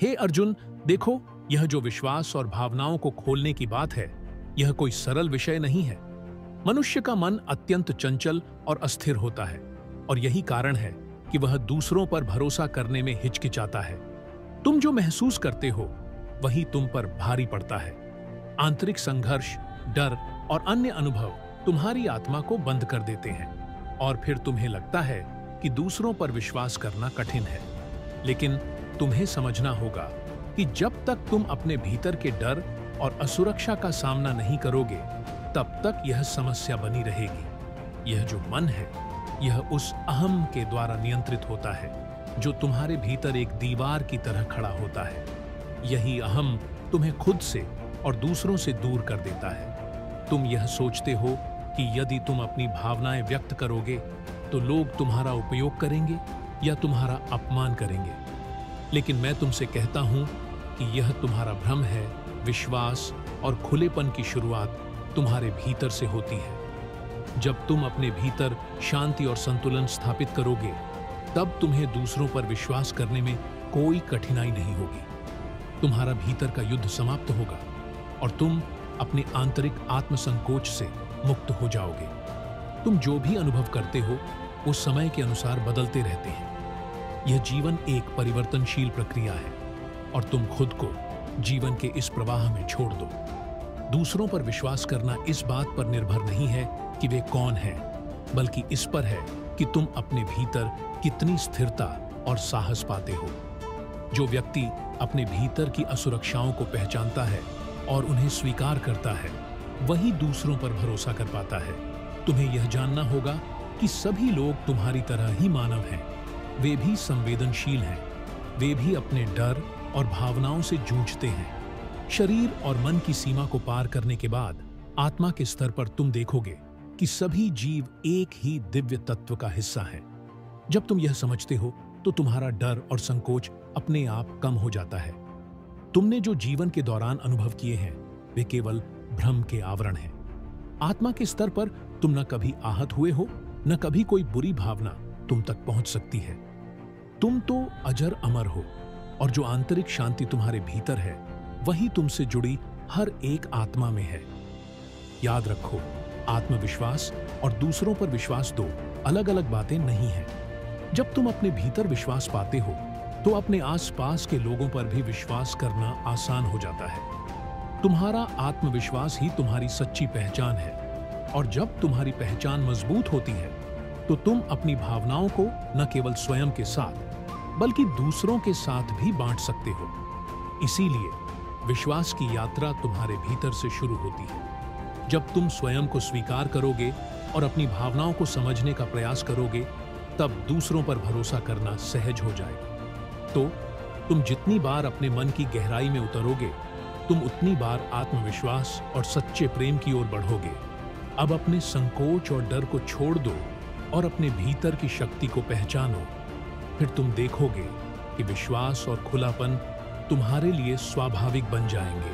हे अर्जुन, देखो, यह जो विश्वास और भावनाओं को खोलने की बात है, यह कोई सरल विषय नहीं है। मनुष्य का मन अत्यंत चंचल और अस्थिर होता है, और यही कारण है कि वह दूसरों पर भरोसा करने में हिचकिचाता है। तुम जो महसूस करते हो वही तुम पर भारी पड़ता है। आंतरिक संघर्ष, डर और अन्य अनुभव तुम्हारी आत्मा को बंद कर देते हैं, और फिर तुम्हें लगता है कि दूसरों पर विश्वास करना कठिन है। लेकिन तुम्हें समझना होगा कि जब तक तुम अपने भीतर के डर और असुरक्षा का सामना नहीं करोगे, तब तक यह समस्या बनी रहेगी। यह जो मन है, यह उस अहम के द्वारा नियंत्रित होता है जो तुम्हारे भीतर एक दीवार की तरह खड़ा होता है। यही अहम तुम्हें खुद से और दूसरों से दूर कर देता है। तुम यह सोचते हो कि यदि तुम अपनी भावनाएं व्यक्त करोगे तो लोग तुम्हारा उपयोग करेंगे या तुम्हारा अपमान करेंगे। लेकिन मैं तुमसे कहता हूं कि यह तुम्हारा भ्रम है। विश्वास और खुलेपन की शुरुआत तुम्हारे भीतर से होती है। जब तुम अपने भीतर शांति और संतुलन स्थापित करोगे, तब तुम्हें दूसरों पर विश्वास करने में कोई कठिनाई नहीं होगी। तुम्हारा भीतर का युद्ध समाप्त होगा और तुम अपने आंतरिक आत्मसंकोच से मुक्त हो जाओगे। तुम जो भी अनुभव करते हो वो समय के अनुसार बदलते रहते हैं। यह जीवन एक परिवर्तनशील प्रक्रिया है और तुम खुद को जीवन के इस प्रवाह में छोड़ दो। दूसरों पर विश्वास करना इस बात पर निर्भर नहीं है कि वे कौन हैं, बल्कि इस पर है कि तुम अपने भीतर कितनी स्थिरता और साहस पाते हो। जो व्यक्ति अपने भीतर की असुरक्षाओं को पहचानता है और उन्हें स्वीकार करता है, वही दूसरों पर भरोसा कर पाता है। तुम्हें यह जानना होगा कि सभी लोग तुम्हारी तरह ही मानव हैं। वे भी संवेदनशील हैं। वे भी अपने डर और भावनाओं से जूझते हैं। शरीर और मन की सीमा को पार करने के बाद आत्मा के स्तर पर तुम देखोगे कि सभी जीव एक ही दिव्य तत्व का हिस्सा हैं। जब तुम यह समझते हो तो तुम्हारा डर और संकोच अपने आप कम हो जाता है। तुमने जो जीवन के दौरान अनुभव किए हैं वे केवल भ्रम के आवरण हैं। आत्मा के स्तर पर तुम न कभी आहत हुए हो, न कभी कोई बुरी भावना तुम तक पहुंच सकती है। तुम तो अजर अमर हो, और जो आंतरिक शांति तुम्हारे भीतर है वही तुमसे जुड़ी हर एक आत्मा में है। याद रखो, आत्मविश्वास और दूसरों पर विश्वास दो अलग अलग बातें नहीं हैं। जब तुम अपने भीतर विश्वास पाते हो तो अपने आसपास के लोगों पर भी विश्वास करना आसान हो जाता है। तुम्हारा आत्मविश्वास ही तुम्हारी सच्ची पहचान है, और जब तुम्हारी पहचान मजबूत होती है तो तुम अपनी भावनाओं को न केवल स्वयं के साथ बल्कि दूसरों के साथ भी बांट सकते हो। इसीलिए विश्वास की यात्रा तुम्हारे भीतर से शुरू होती है। जब तुम स्वयं को स्वीकार करोगे और अपनी भावनाओं को समझने का प्रयास करोगे, तब दूसरों पर भरोसा करना सहज हो जाएगा। तो तुम जितनी बार अपने मन की गहराई में उतरोगे, तुम उतनी बार आत्मविश्वास और सच्चे प्रेम की ओर बढ़ोगे। अब अपने संकोच और डर को छोड़ दो और अपने भीतर की शक्ति को पहचानो। फिर तुम देखोगे कि विश्वास और खुलापन तुम्हारे लिए स्वाभाविक बन जाएंगे।